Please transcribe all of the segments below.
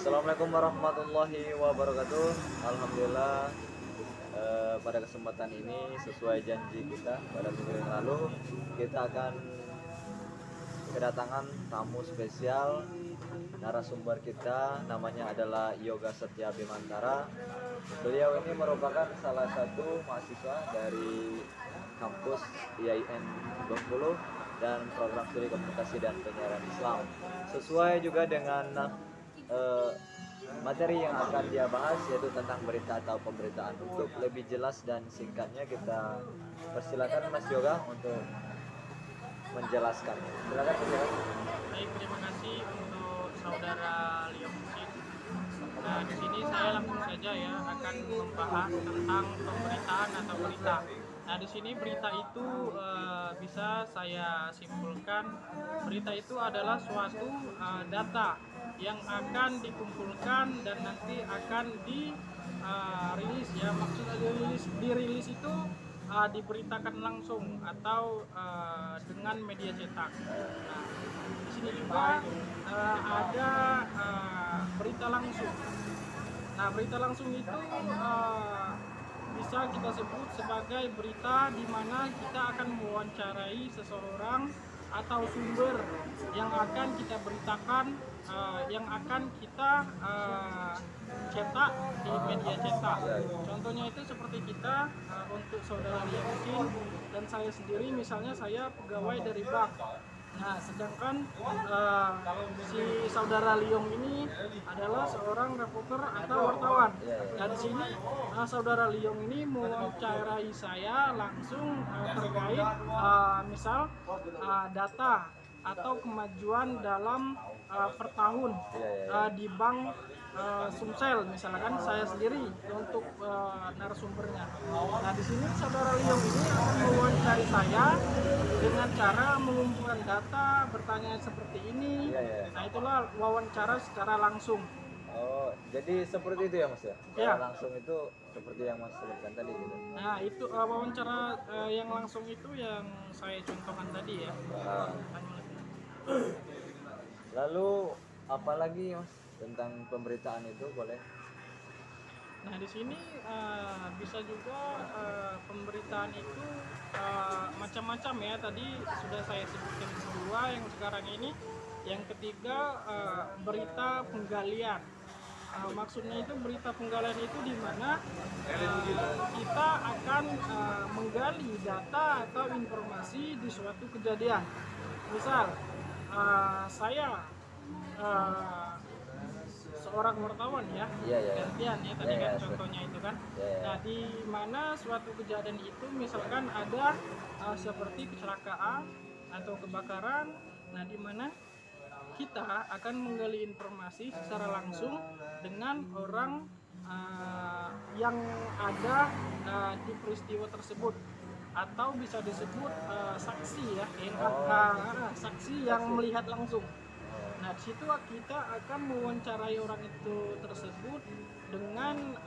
Assalamualaikum warahmatullahi wabarakatuh. Alhamdulillah, pada kesempatan ini sesuai janji kita pada minggu yang lalu, kita akan kedatangan tamu spesial. Narasumber kita namanya adalah Yoga Setia Bimantara. Beliau ini merupakan salah satu mahasiswa dari kampus IAIN Bengkulu dan program studi komunikasi dan penyiaran Islam. Sesuai juga dengan materi yang akan dia bahas, yaitu tentang berita atau pemberitaan. Untuk lebih jelas dan singkatnya, kita persilakan Mas Yoga untuk menjelaskan. Silakan Mas Yoga. Baik, terima kasih untuk saudara Leo Musin. Nah, di sini saya langsung saja ya akan membahas tentang pemberitaan atau berita. Nah, di sini berita itu bisa saya simpulkan, berita itu adalah suatu data yang akan dikumpulkan dan nanti akan dirilis ya. Maksudnya dirilis itu diberitakan langsung atau dengan media cetak. Nah, di sini juga ada berita langsung. Nah, berita langsung itu bisa kita sebut sebagai berita di mana kita akan mewawancarai seseorang atau sumber yang akan kita beritakan, yang akan kita cetak di media cetak. Contohnya itu seperti kita, untuk saudara Liam dan saya sendiri, misalnya saya pegawai dari bank. Nah, sedangkan si saudara Liong ini adalah seorang reporter atau wartawan. Nah, di sini saudara Liong ini mewawancarai saya langsung terkait misal data atau kemajuan dalam per tahun di bank Sumsel, misalkan saya sendiri untuk narasumbernya. Nah, di sini saudara Liong ini akan mewawancari saya dengan cara mengumpulkan data, bertanya seperti ini. Nah, itulah wawancara secara langsung. Oh, jadi seperti itu ya Mas ya? Ya. Langsung itu seperti yang Mas sebutkan tadi gitu. Nah, itu wawancara yang langsung itu yang saya contohkan tadi ya. Lalu apalagi Mas tentang pemberitaan itu, boleh? Nah, di sini bisa juga pemberitaan itu macam-macam ya. Tadi sudah saya sebutkan kedua, yang sekarang ini yang ketiga berita penggalian. Maksudnya itu berita penggalian itu di mana kita akan menggali data atau informasi di suatu kejadian. Misal saya seorang wartawan ya, gantian ya tadi kan contohnya itu kan. Nah, di mana suatu kejadian itu misalkan ada seperti kecelakaan atau kebakaran, nah di mana kita akan menggali informasi secara langsung dengan orang yang ada di peristiwa tersebut, atau bisa disebut saksi ya, saksi yang melihat langsung. Nah, di situ kita akan mewawancarai orang itu tersebut dengan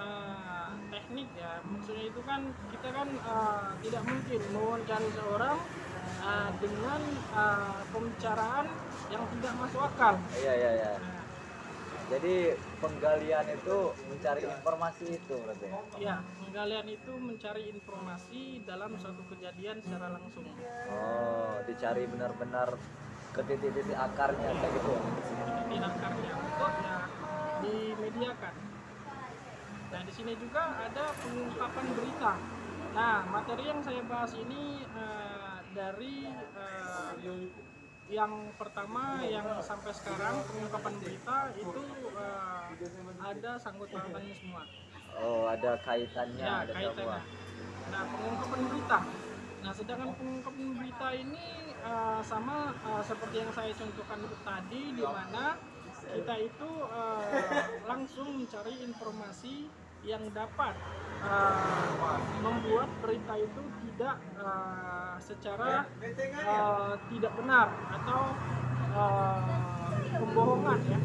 teknik ya. Maksudnya itu kan kita kan tidak mungkin mewawancarai seorang dengan pembicaraan yang tidak masuk akal. Iya. Jadi penggalian itu mencari informasi itu berarti? Ya, penggalian itu mencari informasi dalam suatu kejadian secara langsung. Oh, dicari benar-benar ke titik-titik akarnya kayak gitu. Titik akarnya untuk ya dimediakan. Nah, di sini juga ada pengungkapan berita. Nah, materi yang saya bahas ini dari yang pertama yang sampai sekarang pengungkapan berita itu ada sangkut pautannya semua. Oh, ada kaitannya, Ya, ada kaitannya. semua. Nah, pengungkapan berita. Nah, sedangkan pengungkapan berita ini sama seperti yang saya contohkan tadi, di mana kita itu langsung mencari informasi yang dapat membuat berita itu tidak secara tidak benar atau pembohongan ya.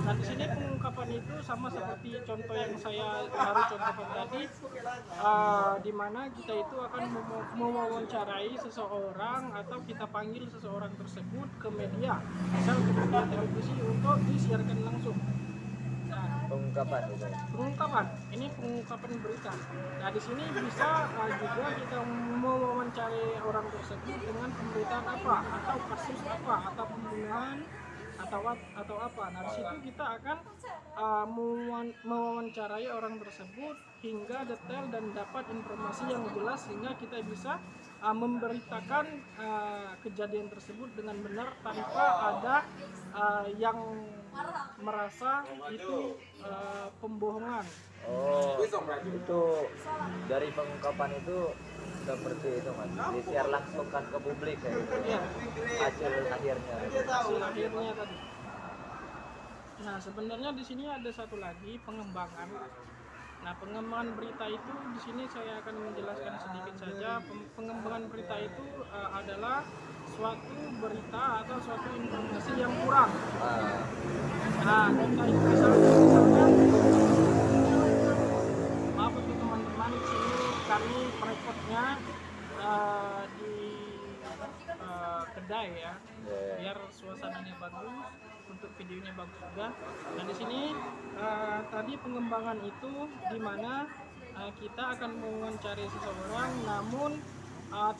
Nah, di sini pengungkapan itu sama seperti contoh yang saya baru contohkan tadi, di mana kita itu akan mewawancarai seseorang atau kita panggil seseorang tersebut ke media, misal ke media televisi untuk disiarkan langsung. Nah, pengungkapan gitu. Pengungkapan, ini pengungkapan berita. Nah di sini bisa juga kita mewawancari orang tersebut dengan pemberitaan apa, atau kasus apa, atau pembunuhan, atau apa. Nah di situ kita akan mewawancarai orang tersebut hingga detail dan dapat informasi yang jelas sehingga kita bisa memberitakan kejadian tersebut dengan benar tanpa ada yang merasa itu pembohongan. Oh, itu dari pengungkapan itu seperti itu mas, disiar langsungkan ke publik ya gitu. Ya, Hasil akhirnya. hasil akhirnya tadi. Nah, sebenarnya di sini ada satu lagi pengembangan. Nah, pengembangan berita itu di sini saya akan menjelaskan sedikit saja. Pengembangan berita itu adalah suatu berita atau suatu informasi yang kurang. Ah, Nah, contoh itu misalkan, maaf untuk teman-teman di sini kami merekodnya di kedai ya, ya. biar suasananya bagus, untuk videonya bagus juga. Nah di sini tadi pengembangan itu di mana kita akan mewawancari seseorang, namun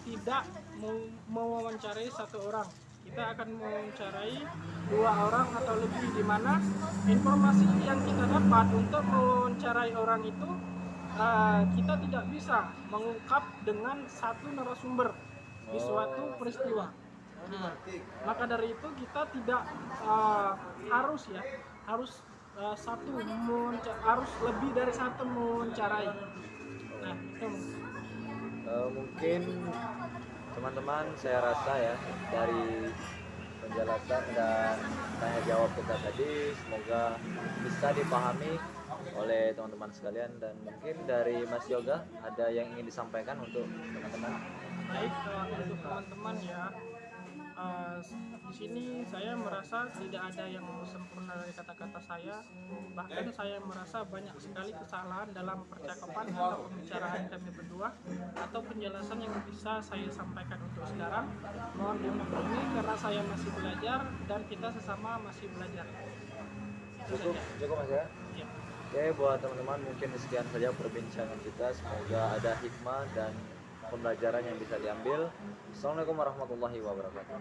tidak mewawancarai satu orang. Kita akan mewawancarai 2 orang atau lebih, di mana informasi yang kita dapat untuk mewawancarai orang itu kita tidak bisa mengungkap dengan satu narasumber di suatu peristiwa. Maka dari itu kita tidak harus harus lebih dari satu mewawancarai. Nah itu Mungkin teman-teman saya rasa ya dari penjelasan dan tanya jawab kita tadi semoga bisa dipahami oleh teman-teman sekalian, dan mungkin dari Mas Yoga ada yang ingin disampaikan untuk teman-teman. baik untuk teman-teman ya. Di sini saya merasa tidak ada yang sempurna dari kata-kata saya. Bahkan saya merasa banyak sekali kesalahan dalam percakapan atau pembicaraan kami berdua, atau penjelasan yang bisa saya sampaikan untuk sekarang. Mohon dimaklumi karena saya masih belajar dan kita sesama masih belajar. Itu Cukup, saja. cukup Mas ya. Ya. Oke, buat teman-teman mungkin sekian saja perbincangan kita. Semoga ada hikmah dan pembelajaran yang bisa diambil. Assalamualaikum warahmatullahi wabarakatuh.